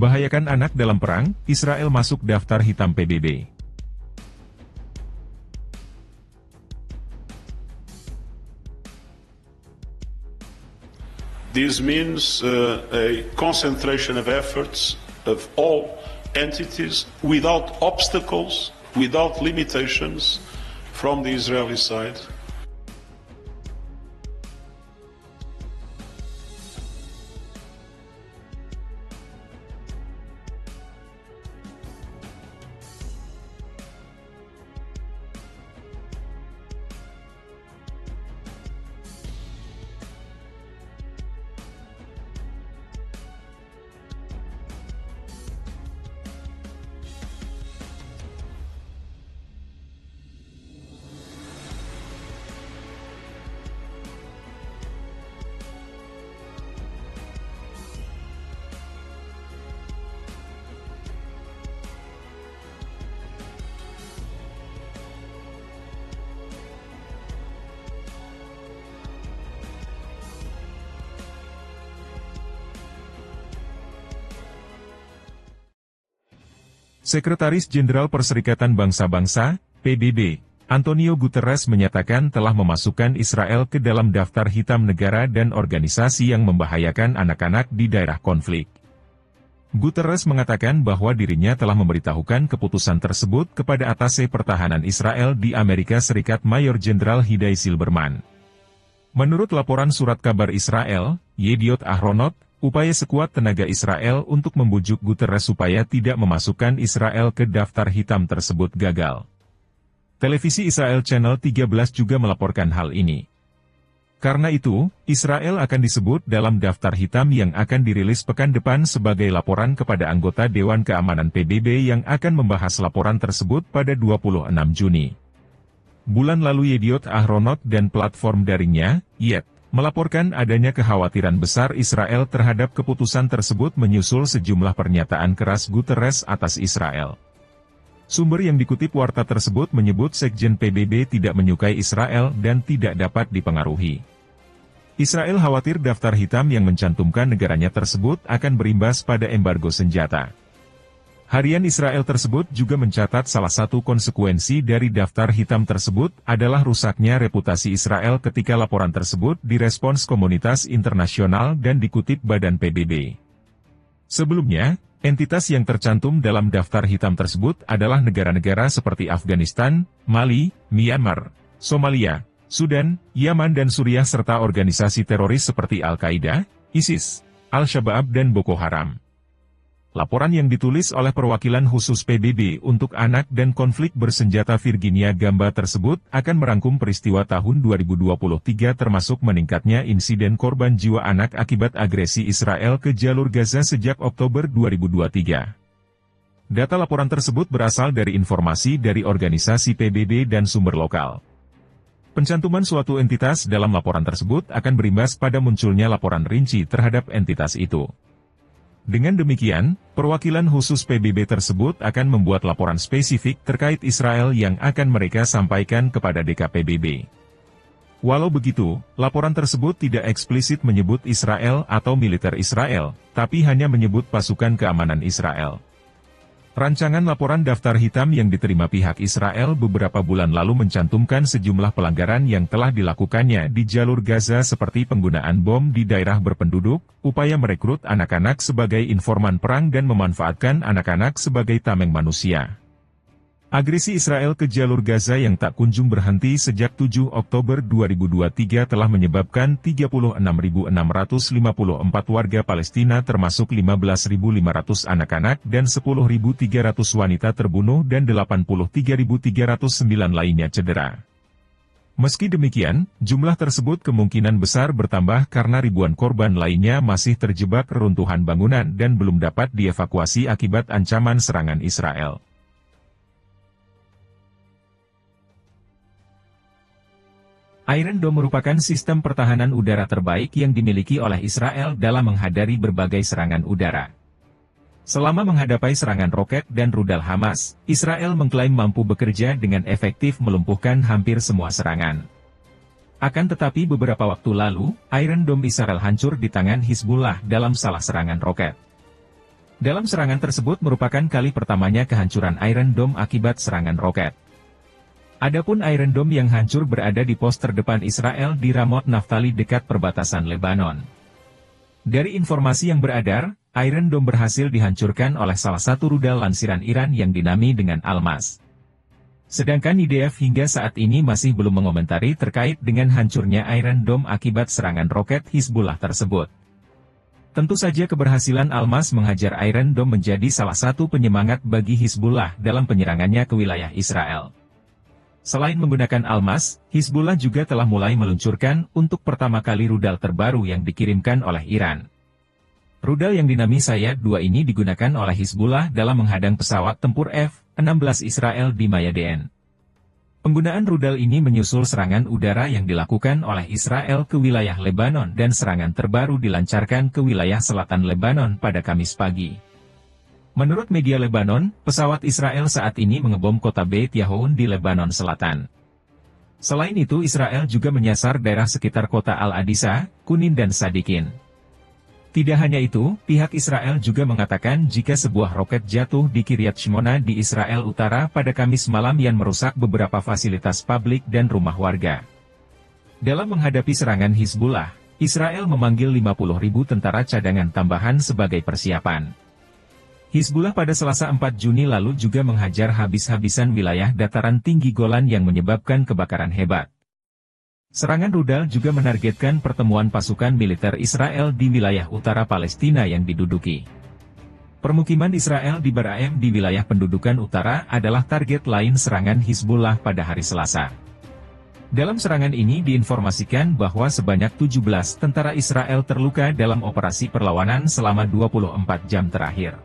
Bahayakan anak dalam perang, Israel masuk daftar hitam PBB. This means a concentration of efforts of all entities without obstacles, without limitations from the Israeli side. Sekretaris Jenderal Perserikatan Bangsa-Bangsa, PBB, Antonio Guterres menyatakan telah memasukkan Israel ke dalam daftar hitam negara dan organisasi yang membahayakan anak-anak di daerah konflik. Guterres mengatakan bahwa dirinya telah memberitahukan keputusan tersebut kepada Atase Pertahanan Israel di Amerika Serikat Mayor Jenderal Hidai Silberman. Menurut laporan surat kabar Israel, Yediot Ahronot, upaya sekuat tenaga Israel untuk membujuk Guterres supaya tidak memasukkan Israel ke daftar hitam tersebut gagal. Televisi Israel Channel 13 juga melaporkan hal ini. Karena itu, Israel akan disebut dalam daftar hitam yang akan dirilis pekan depan sebagai laporan kepada anggota Dewan Keamanan PBB yang akan membahas laporan tersebut pada 26 Juni. Bulan lalu Yediot Ahronot dan platform daringnya, Yet, melaporkan adanya kekhawatiran besar Israel terhadap keputusan tersebut menyusul sejumlah pernyataan keras Guterres atas Israel. Sumber yang dikutip warta tersebut menyebut Sekjen PBB tidak menyukai Israel dan tidak dapat dipengaruhi. Israel khawatir daftar hitam yang mencantumkan negaranya tersebut akan berimbas pada embargo senjata. Harian Israel tersebut juga mencatat salah satu konsekuensi dari daftar hitam tersebut adalah rusaknya reputasi Israel ketika laporan tersebut direspons komunitas internasional dan dikutip Badan PBB. Sebelumnya, entitas yang tercantum dalam daftar hitam tersebut adalah negara-negara seperti Afghanistan, Mali, Myanmar, Somalia, Sudan, Yaman dan Suriah serta organisasi teroris seperti Al-Qaeda, ISIS, Al-Shabaab dan Boko Haram. Laporan yang ditulis oleh perwakilan khusus PBB untuk anak dan konflik bersenjata Virginia Gamba tersebut akan merangkum peristiwa tahun 2023 termasuk meningkatnya insiden korban jiwa anak akibat agresi Israel ke jalur Gaza sejak Oktober 2023. Data laporan tersebut berasal dari informasi dari organisasi PBB dan sumber lokal. Pencantuman suatu entitas dalam laporan tersebut akan berimbas pada munculnya laporan rinci terhadap entitas itu. Dengan demikian, perwakilan khusus PBB tersebut akan membuat laporan spesifik terkait Israel yang akan mereka sampaikan kepada DKPBB. Walau begitu, laporan tersebut tidak eksplisit menyebut Israel atau militer Israel, tapi hanya menyebut pasukan keamanan Israel. Rancangan laporan daftar hitam yang diterima pihak Israel beberapa bulan lalu mencantumkan sejumlah pelanggaran yang telah dilakukannya di jalur Gaza seperti penggunaan bom di daerah berpenduduk, upaya merekrut anak-anak sebagai informan perang dan memanfaatkan anak-anak sebagai tameng manusia. Agresi Israel ke jalur Gaza yang tak kunjung berhenti sejak 7 Oktober 2023 telah menyebabkan 36.654 warga Palestina termasuk 15.500 anak-anak dan 10.300 wanita terbunuh dan 83.309 lainnya cedera. Meski demikian, jumlah tersebut kemungkinan besar bertambah karena ribuan korban lainnya masih terjebak reruntuhan bangunan dan belum dapat dievakuasi akibat ancaman serangan Israel. Iron Dome merupakan sistem pertahanan udara terbaik yang dimiliki oleh Israel dalam menghadapi berbagai serangan udara. Selama menghadapi serangan roket dan rudal Hamas, Israel mengklaim mampu bekerja dengan efektif melumpuhkan hampir semua serangan. Akan tetapi beberapa waktu lalu, Iron Dome Israel hancur di tangan Hizbullah dalam salah serangan roket. Dalam serangan tersebut merupakan kali pertamanya kehancuran Iron Dome akibat serangan roket. Adapun Iron Dome yang hancur berada di pos terdepan Israel di Ramot Naftali dekat perbatasan Lebanon. Dari informasi yang beredar, Iron Dome berhasil dihancurkan oleh salah satu rudal lansiran Iran yang dinamai dengan Almas. Sedangkan IDF hingga saat ini masih belum mengomentari terkait dengan hancurnya Iron Dome akibat serangan roket Hizbullah tersebut. Tentu saja keberhasilan Almas menghajar Iron Dome menjadi salah satu penyemangat bagi Hizbullah dalam penyerangannya ke wilayah Israel. Selain menggunakan Almas, Hizbullah juga telah mulai meluncurkan untuk pertama kali rudal terbaru yang dikirimkan oleh Iran. Rudal yang dinamai Sayad 2 ini digunakan oleh Hizbullah dalam menghadang pesawat tempur F-16 Israel di Mayadeen. Penggunaan rudal ini menyusul serangan udara yang dilakukan oleh Israel ke wilayah Lebanon dan serangan terbaru dilancarkan ke wilayah selatan Lebanon pada Kamis pagi. Menurut media Lebanon, pesawat Israel saat ini mengebom kota Beit Yahoun di Lebanon Selatan. Selain itu Israel juga menyasar daerah sekitar kota Al-Adisa, Kunin dan Sadikin. Tidak hanya itu, pihak Israel juga mengatakan jika sebuah roket jatuh di Kiryat Shmona di Israel Utara pada Kamis malam yang merusak beberapa fasilitas publik dan rumah warga. Dalam menghadapi serangan Hizbullah, Israel memanggil 50.000 tentara cadangan tambahan sebagai persiapan. Hizbullah pada Selasa 4 Juni lalu juga menghajar habis-habisan wilayah dataran tinggi Golan yang menyebabkan kebakaran hebat. Serangan rudal juga menargetkan pertemuan pasukan militer Israel di wilayah utara Palestina yang diduduki. Permukiman Israel di Baraem di wilayah pendudukan utara adalah target lain serangan Hizbullah pada hari Selasa. Dalam serangan ini diinformasikan bahwa sebanyak 17 tentara Israel terluka dalam operasi perlawanan selama 24 jam terakhir.